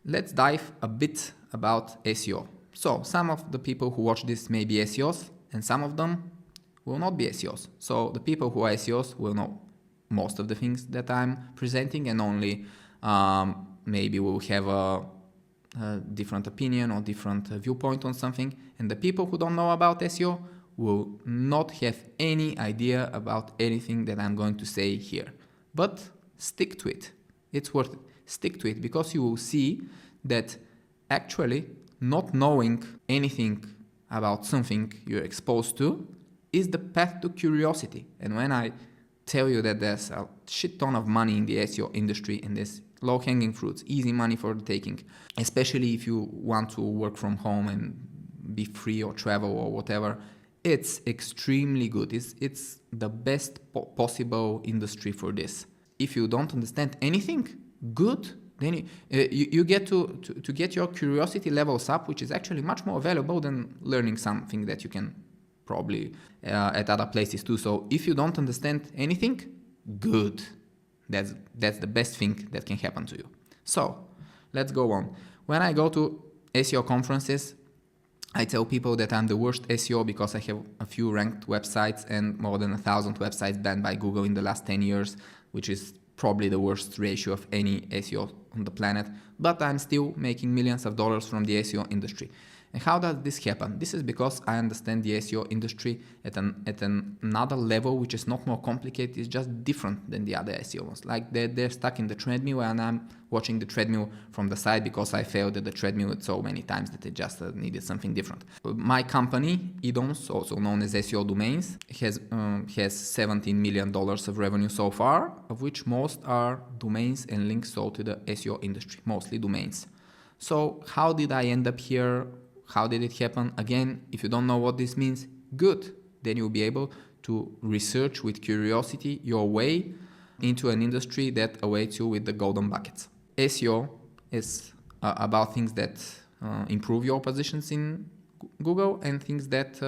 let's dive a bit about SEO. So some of the people who watch this may be SEOs and some of them will not be SEOs. So the people who are SEOs will know most of the things that I'm presenting and only maybe will have a different opinion or different viewpoint on something. And the people who don't know about SEO will not have any idea about anything that I'm going to say here. But stick to it. It's worth it. Stick to it because you will see that actually not knowing anything about something you're exposed to is the path to curiosity. And when I tell you that there's a shit ton of money in the SEO industry and there's low-hanging fruits, easy money for the taking, especially if you want to work from home and be free or travel or whatever, it's extremely good. It's the best possible industry for this. If you don't understand anything, good, then you get to get your curiosity levels up, which is actually much more valuable than learning something that you can probably at other places too. So if you don't understand anything, good. That's the best thing that can happen to you. So let's go on. When I go to SEO conferences, I tell people that I'm the worst SEO because I have a few ranked websites and more than 1,000 websites banned by Google in the last 10 years, which is probably the worst ratio of any SEO on the planet, but I'm still making millions of dollars from the SEO industry. And how does this happen? This is because I understand the SEO industry at another level, which is not more complicated, it's just different than the other SEOs. Like they're stuck in the treadmill and I'm watching the treadmill from the side because I failed at the treadmill so many times that it just needed something different. My company, EDOMS, also known as SEO Domains, has $17 million of revenue so far, of which most are domains and links sold to the SEO industry, mostly domains. So how did I end up here? How did it happen? Again, if you don't know what this means, good. Then you'll be able to research with curiosity your way into an industry that awaits you with the golden buckets. SEO is about things that improve your positions in Google and things that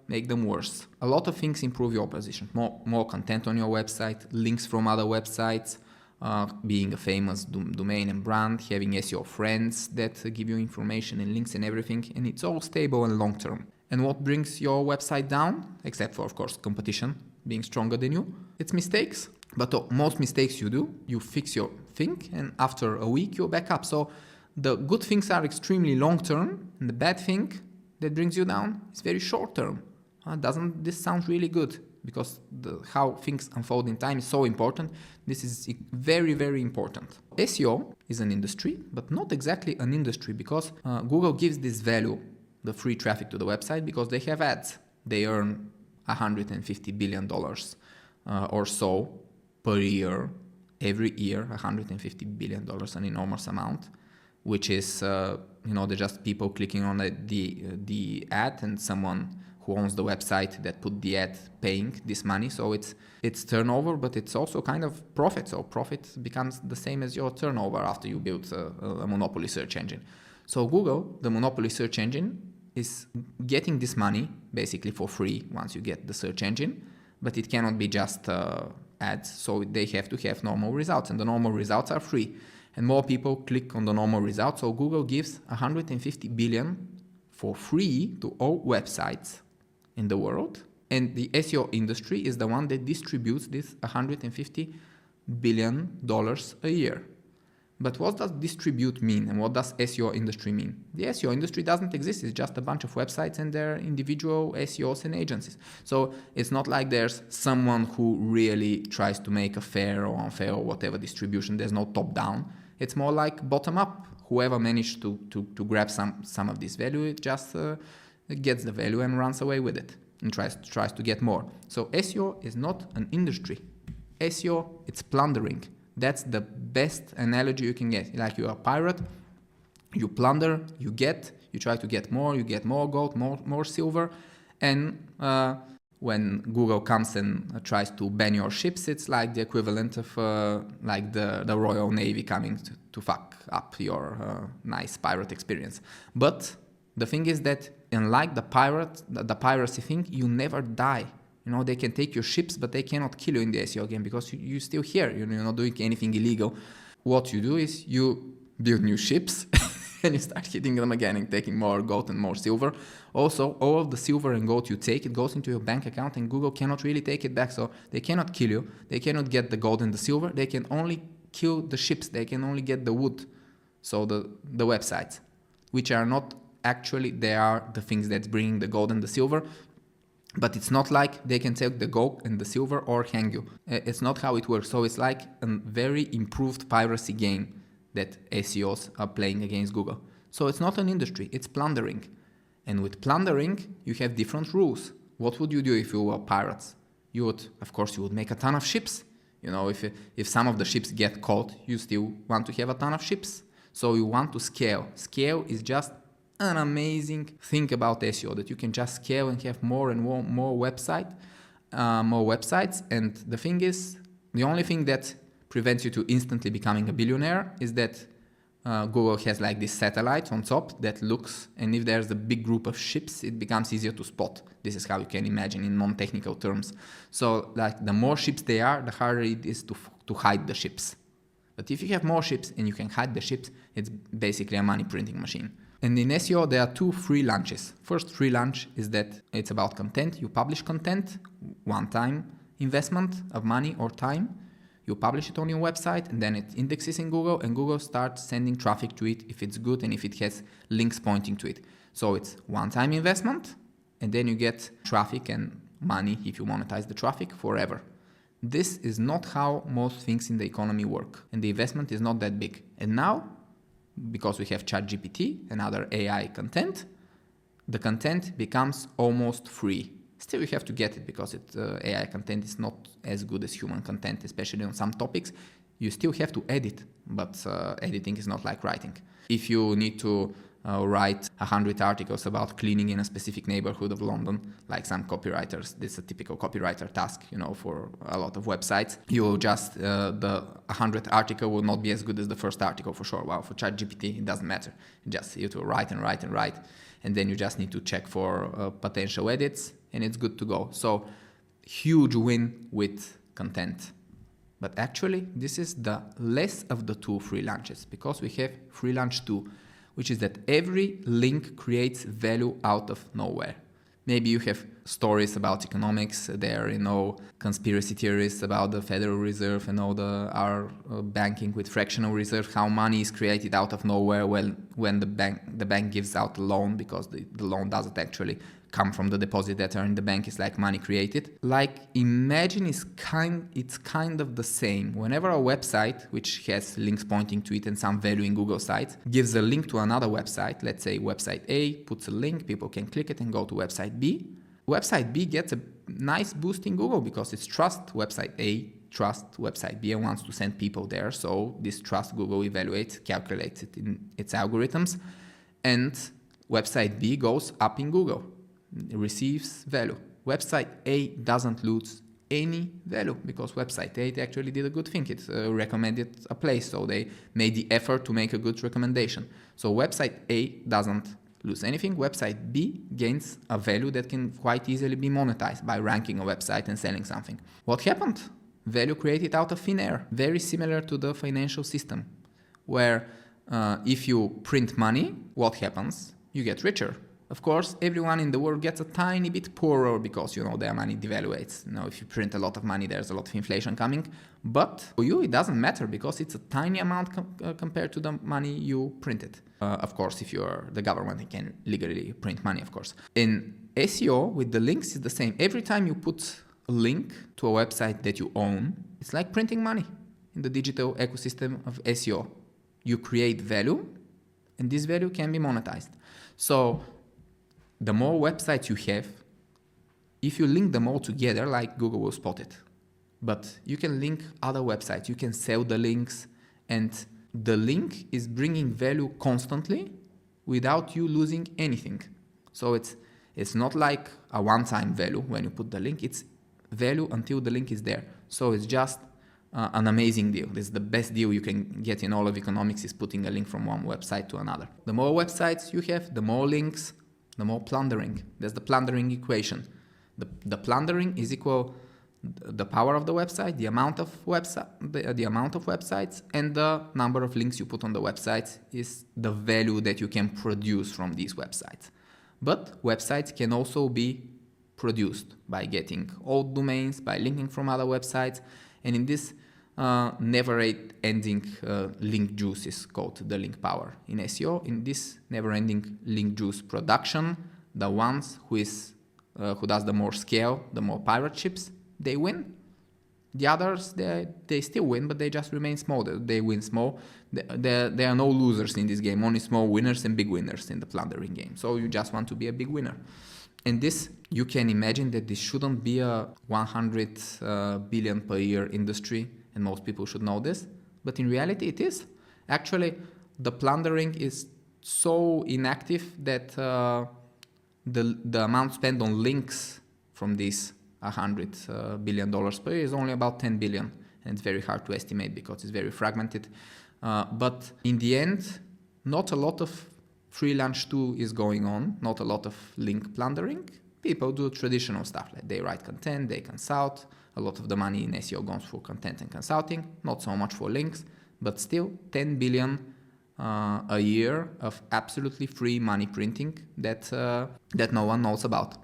make them worse. A lot of things improve your position. More content on your website, links from other websites, being a famous domain and brand, having SEO friends that give you information and links and everything, and it's all stable and long term. And what brings your website down, except for, of course, competition being stronger than you, it's mistakes. But most mistakes you do, you fix your thing, and after a week you're back up. So the good things are extremely long term, and the bad thing that brings you down is very short term. Doesn't this sound really good? Because how things unfold in time is so important. This is very, very important. SEO is an industry, but not exactly an industry because Google gives this value, the free traffic to the website, because they have ads. They earn $150 billion or so per year, every year, $150 billion, an enormous amount, which is, they're just people clicking on the ad and someone who owns the website that put the ad paying this money. So it's turnover, but it's also kind of profit. So profit becomes the same as your turnover after you build a monopoly search engine. So Google, the monopoly search engine, is getting this money basically for free once you get the search engine, but it cannot be just ads. So they have to have normal results, and the normal results are free. And more people click on the normal results. So Google gives $150 billion for free to all websites in the world, and the SEO industry is the one that distributes this $150 billion a year. But what does distribute mean, and what does SEO industry mean? The SEO industry doesn't exist. It's just a bunch of websites and their individual SEOs and agencies. So it's not like there's someone who really tries to make a fair or unfair or whatever distribution. There's no top down. It's more like bottom up. Whoever managed to grab some of this value, it just gets the value and runs away with it and tries to get more. So SEO is not an industry. SEO, it's plundering. That's the best analogy you can get. Like you're a pirate, you plunder, you try to get more, you get more gold, more silver, and when Google comes and tries to ban your ships, it's like the equivalent of like the Royal Navy coming to fuck up your nice pirate experience. But the thing is that unlike the piracy thing, you never die. They can take your ships, but they cannot kill you in the SEO game because you're still here. You're not doing anything illegal. What you do is you build new ships and you start hitting them again and taking more gold and more silver. Also, all of the silver and gold you take, it goes into your bank account, and Google cannot really take it back. So they cannot kill you. They cannot get the gold and the silver. They can only kill the ships. They can only get the wood. So the websites, which are not actually, they are the things that's bringing the gold and the silver. But it's not like they can take the gold and the silver or hang you. It's not how it works. So it's like a very improved piracy game that SEOs are playing against Google. So it's not an industry, it's plundering. And with plundering, you have different rules. What would you do if you were pirates? You would make a ton of ships. You know, if some of the ships get caught, you still want to have a ton of ships. So you want to scale. Scale is just an amazing thing about SEO, that you can just scale and have more and more websites. And the thing is, the only thing that prevents you to instantly becoming a billionaire is that Google has like this satellite on top that looks, and if there's a big group of ships, it becomes easier to spot. This is how you can imagine in non-technical terms. So like the more ships they are, the harder it is to hide the ships. But if you have more ships and you can hide the ships, it's basically a money printing machine. And in SEO, there are two free lunches. First free lunch is that it's about content. You publish content, one-time investment of money or time. You publish it on your website, and then it indexes in Google, and Google starts sending traffic to it if it's good and if it has links pointing to it. So it's one-time investment, and then you get traffic and money if you monetize the traffic forever. This is not how most things in the economy work, and the investment is not that big. And now, because we have ChatGPT and other AI content, the content becomes almost free. Still, you have to get it because AI content is not as good as human content, especially on some topics. You still have to edit, but editing is not like writing. If you need to write 100 articles about cleaning in a specific neighborhood of London, like some copywriters, this is a typical copywriter task, for a lot of websites. You will just, the 100th article will not be as good as the first article for sure. Well, for ChatGPT, it doesn't matter. Just you have to write and write and write. And then you just need to check for potential edits, and it's good to go. So huge win with content. But actually, this is the less of the two free lunches, because we have free lunch 2, which is that every link creates value out of nowhere. Maybe you have stories about economics, there are, conspiracy theories about the Federal Reserve and all our banking with fractional reserve, how money is created out of nowhere when the bank gives out a loan, because the loan doesn't actually come from the deposit that are in the bank. Is like money created. Like, imagine it's kind of the same. Whenever a website, which has links pointing to it and some value in Google sites, gives a link to another website, let's say website A puts a link, people can click it and go to website B. Website B gets a nice boost in Google because it's trust website A, trust website B, and wants to send people there. So this trust Google evaluates, calculates it in its algorithms, and website B goes up in Google. It receives value. Website A doesn't lose any value because website A actually did a good thing. It recommended a place, so they made the effort to make a good recommendation. So website A doesn't lose anything. Website B gains a value that can quite easily be monetized by ranking a website and selling something. What happened? Value created out of thin air. Very similar to the financial system, where if you print money, what happens? You get richer. Of course, everyone in the world gets a tiny bit poorer because, their money devaluates. If you print a lot of money, there's a lot of inflation coming. But for you, it doesn't matter because it's a tiny amount compared to the money you printed. Of course, if you're the government, you can legally print money, of course. In SEO, with the links, it's the same. Every time you put a link to a website that you own, it's like printing money in the digital ecosystem of SEO. You create value, and this value can be monetized. So the more websites you have, if you link them all together, like Google will spot it. But you can link other websites, you can sell the links, and the link is bringing value constantly without you losing anything. So it's not like a one-time value when you put the link, it's value until the link is there. So it's just an amazing deal. This is the best deal you can get in all of economics, is putting a link from one website to another. The more websites you have, the more links, the more plundering. That's the plundering equation. The plundering is equal the power of the website, the amount of websites, and the number of links you put on the website is the value that you can produce from these websites. But websites can also be produced by getting old domains, by linking from other websites, and in this never-ending link juice is called the link power in SEO. In this never-ending link juice production, the ones who does the more scale, the more pirate ships, they win. The others, they still win, but they just remain small. They win small. There are no losers in this game, only small winners and big winners in the plundering game. So you just want to be a big winner. And this, you can imagine that this shouldn't be a 100 billion per year industry, and most people should know this. But in reality, it is. Actually, the plundering is so inactive that the amount spent on links from these $100 billion per year is only about 10 billion, and it's very hard to estimate because it's very fragmented. But in the end, not a lot of freelance too is going on, not a lot of link plundering. People do traditional stuff, like they write content, they consult. A lot of the money in SEO goes for content and consulting, not so much for links, but still 10 billion a year of absolutely free money printing that no one knows about.